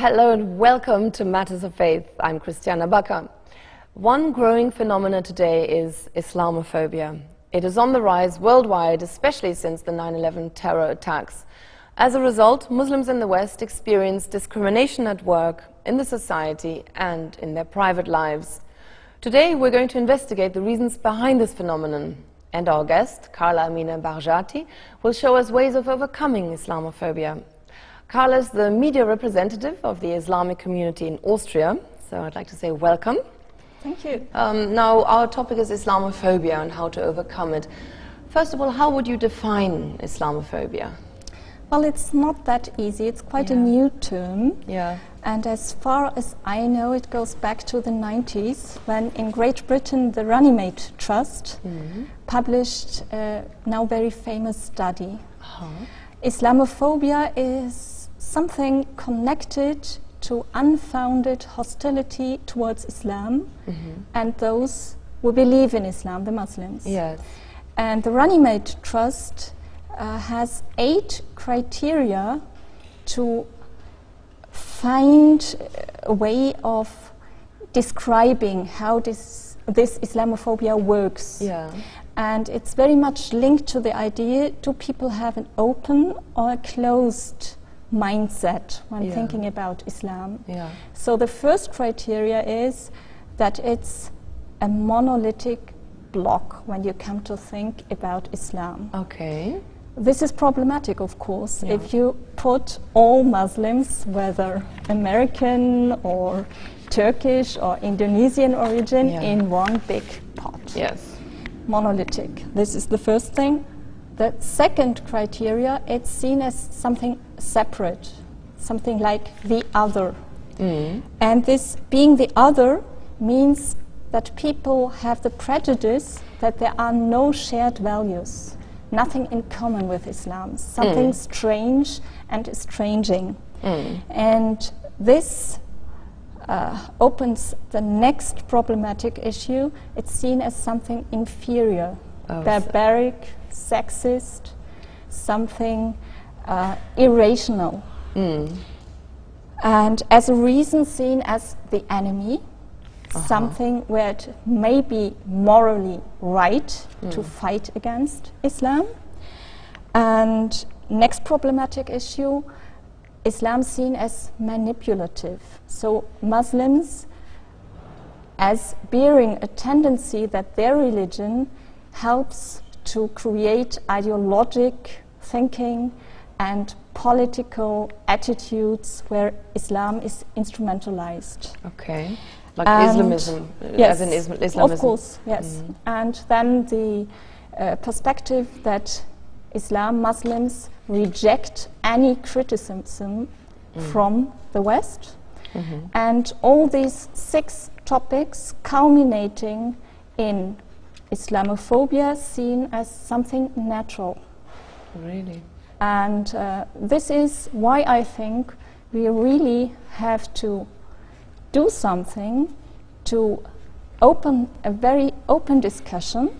Hello and welcome to Matters of Faith. I'm Christiana Bakker. One growing phenomenon today is Islamophobia. It is on the rise worldwide, especially since the 9/11 terror attacks. As a result, Muslims in the West experience discrimination at work, in the society, and in their private lives. Today, we're going to investigate the reasons behind this phenomenon. And our guest, Carla Amina Baghajati, will show us ways of overcoming Islamophobia. Carla is the media representative of the Islamic community in Austria, so I'd like to say welcome. Thank you. Now, our topic is Islamophobia and how to overcome it. First of all, how would you define Islamophobia? Well, it's not that easy. It's quite a new term. Yeah. And as far as I know, it goes back to the 90s, when in Great Britain the Runnymede Trust published a now very famous study. Islamophobia is something connected to unfounded hostility towards Islam and those who believe in Islam, the Muslims. Yes. And the Runnymede Trust has 8 criteria to find a way of describing how this Islamophobia works. Yeah. And it's very much linked to the idea, do people have an open or a closed mindset when thinking about Islam? Yeah. So the first criteria is that it's a monolithic block when you come to think about Islam. Okay. This is problematic, of course, if you put all Muslims, whether American or Turkish or Indonesian origin, in one big pot. Yes. Monolithic. This is the first thing. The second criteria, it's seen as something separate, something like the other. And this being the other means that people have the prejudice that there are no shared values, nothing in common with Islam, something strange and estranging. And this opens the next problematic issue. It's seen as something inferior, barbaric, sexist, something irrational. And as a reason seen as the enemy, something where it may be morally right to fight against Islam. And next problematic issue, Islam seen as manipulative. So Muslims as bearing a tendency that their religion helps to create ideologic thinking and political attitudes where Islam is instrumentalized. Okay. Like And Islamism, yes, as in Islamism. of course, yes. And then the perspective that Muslims reject any criticism from the West. And all these 6 topics culminating in Islamophobia seen as something natural. Really? And this is why I think we really have to do something to open a very open discussion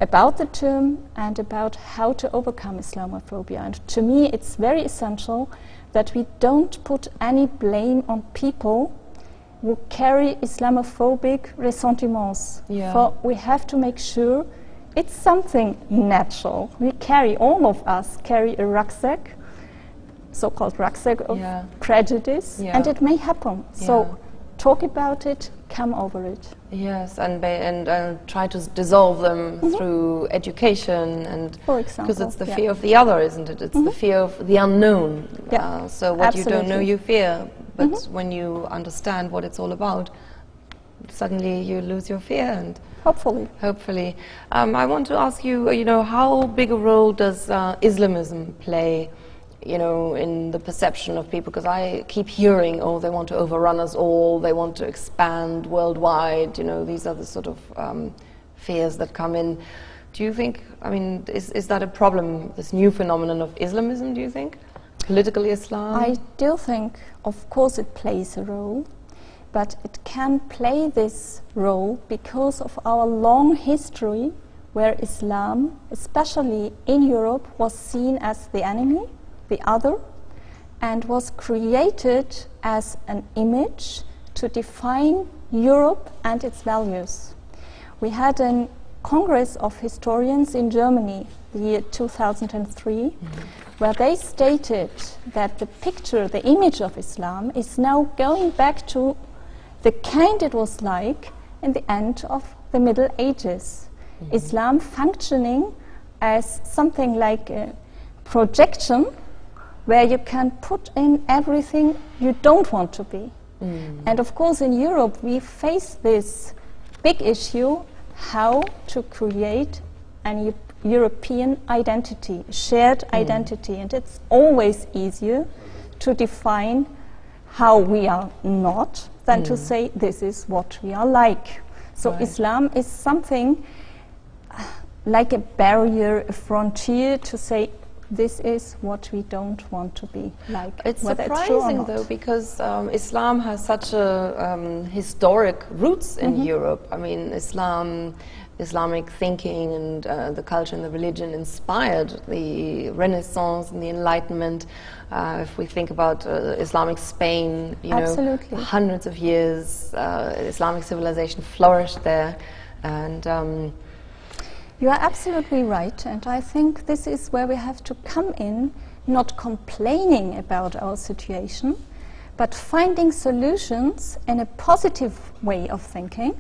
about the term and about how to overcome Islamophobia. And to me, it's very essential that we don't put any blame on people who carry Islamophobic ressentiments. For we have to make sure it's something natural. All of us carry a rucksack, so-called rucksack of prejudice, and it may happen. So talk about it, come over it. Yes, and try to dissolve them through education, and for example, because it's the fear of the other, isn't it? It's the fear of the unknown. So what you don't know, you fear. But when you understand what it's all about, suddenly you lose your fear. And hopefully, I want to ask you, how big a role does Islamism play, in the perception of people? Because I keep hearing, they want to overrun us all, they want to expand worldwide, these are the sort of fears that come in. Do you think, is that a problem, this new phenomenon of Islamism, do you think? Political Islam? I do think, of course, it plays a role, but it can play this role because of our long history where Islam, especially in Europe, was seen as the enemy, the other, and was created as an image to define Europe and its values. We had a Congress of Historians in Germany, the year 2003, where they stated that the picture, the image of Islam is now going back to the kind it was like in the end of the Middle Ages. Islam functioning as something like a projection where you can put in everything you don't want to be. And of course in Europe we face this big issue, how to create an European identity, shared identity, and it's always easier to define how we are not than to say this is what we are like. So Islam is something like a barrier, a frontier to say this is what we don't want to be like. It's surprising though, because Islam has such a historic roots in Europe. I mean, Islamic thinking and the culture and the religion inspired the Renaissance and the Enlightenment. If we think about Islamic Spain, you know, hundreds of years, Islamic civilization flourished there, and you are absolutely right, and I think this is where we have to come in, not complaining about our situation, but finding solutions in a positive way of thinking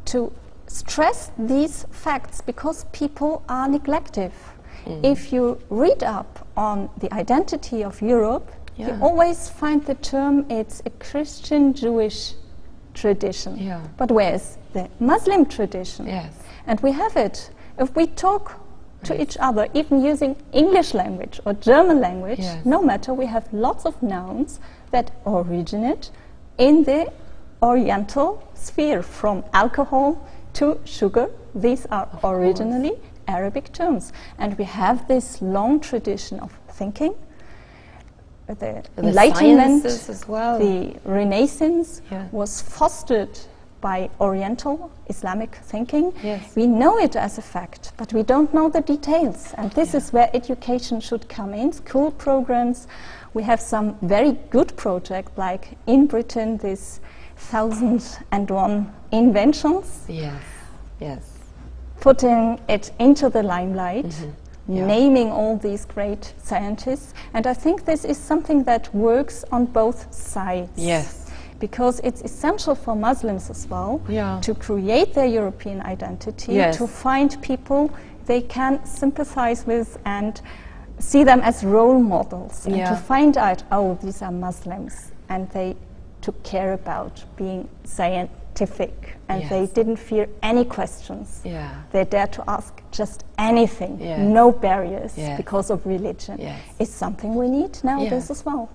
to stress these facts, because people are neglective. If you read up on the identity of Europe, you always find the term it's a Christian-Jewish tradition. But where is the Muslim tradition? And we have it. If we talk to each other, even using English language or German language, no matter, we have lots of nouns that originate in the Oriental sphere, from alcohol to sugar. These are originally Arabic terms. And we have this long tradition of thinking. The Enlightenment, as well. The Renaissance was fostered by Oriental Islamic thinking. We know it as a fact, but we don't know the details. And this is where education should come in, school programs. We have some very good projects, like in Britain, this 1001 inventions. Putting it into the limelight, naming all these great scientists. And I think this is something that works on both sides. Because it's essential for Muslims as well to create their European identity, to find people they can sympathize with and see them as role models, and to find out, oh, these are Muslims, and they took care about being scientific, and they didn't fear any questions. They dared to ask just anything, no barriers because of religion. It's something we need nowadays as well.